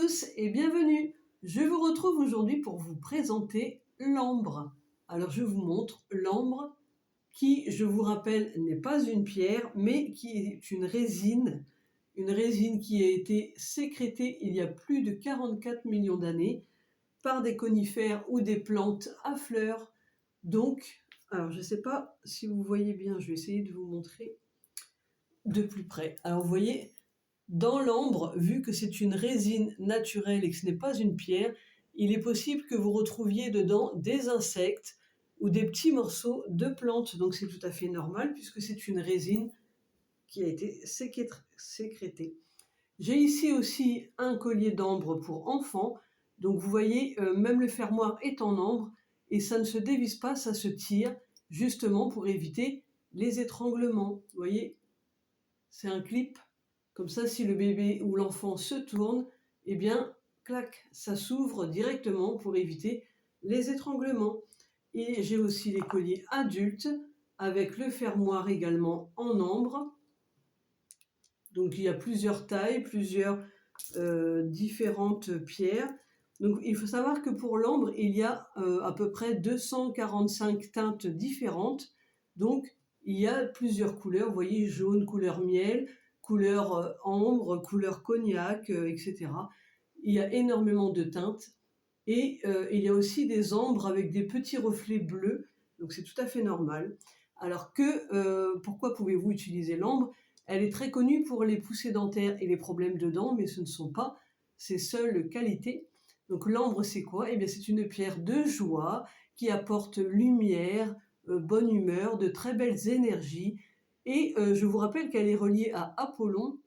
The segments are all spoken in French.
tous et bienvenue. Je vous retrouve aujourd'hui pour vous présenter l'ambre. Alors je vous montre l'ambre qui, je vous rappelle, n'est pas une pierre mais qui est une résine qui a été sécrétée il y a plus de 44 millions d'années par des conifères ou des plantes à fleurs. Donc, alors je ne sais pas si vous voyez bien, je vais essayer de vous montrer de plus près. Alors vous voyez, dans l'ambre, vu que c'est une résine naturelle et que ce n'est pas une pierre, il est possible que vous retrouviez dedans des insectes ou des petits morceaux de plantes. Donc c'est tout à fait normal puisque c'est une résine qui a été sécrétée. J'ai ici aussi un collier d'ambre pour enfants. Donc vous voyez, même le fermoir est en ambre et ça ne se dévisse pas, ça se tire justement pour éviter les étranglements. Vous voyez, c'est un clip. Comme ça, si le bébé ou l'enfant se tourne, eh bien, clac, ça s'ouvre directement pour éviter les étranglements. Et j'ai aussi les colliers adultes avec le fermoir également en ambre. Donc il y a plusieurs tailles, plusieurs différentes pierres. Donc il faut savoir que pour l'ambre, il y a à peu près 245 teintes différentes. Donc il y a plusieurs couleurs, vous voyez, jaune, couleur miel, couleur ambre, couleur cognac, etc. Il y a énormément de teintes. Et il y a aussi des ambres avec des petits reflets bleus, donc c'est tout à fait normal. Alors que, pourquoi pouvez-vous utiliser l'ambre? Elle est très connue pour les poussées dentaires et les problèmes de dents, mais ce ne sont pas ses seules qualités. Donc l'ambre, c'est quoi? Eh bien, c'est une pierre de joie qui apporte lumière, bonne humeur, de très belles énergies. Et je vous rappelle qu'elle est reliée à Apollon.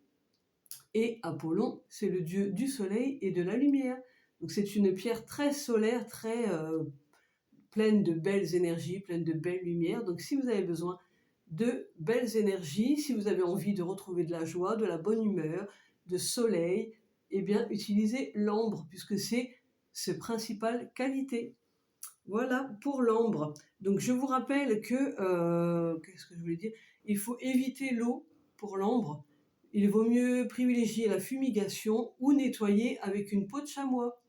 Et Apollon, c'est le dieu du soleil et de la lumière. Donc c'est une pierre très solaire, très pleine de belles énergies, pleine de belles lumières. Donc si vous avez besoin de belles énergies, si vous avez envie de retrouver de la joie, de la bonne humeur, de soleil, eh bien utilisez l'ambre puisque c'est sa principale qualité. Voilà pour l'ambre. Donc je vous rappelle que, qu'est-ce que je voulais dire? Il faut éviter l'eau pour l'ambre. Il vaut mieux privilégier la fumigation ou nettoyer avec une peau de chamois.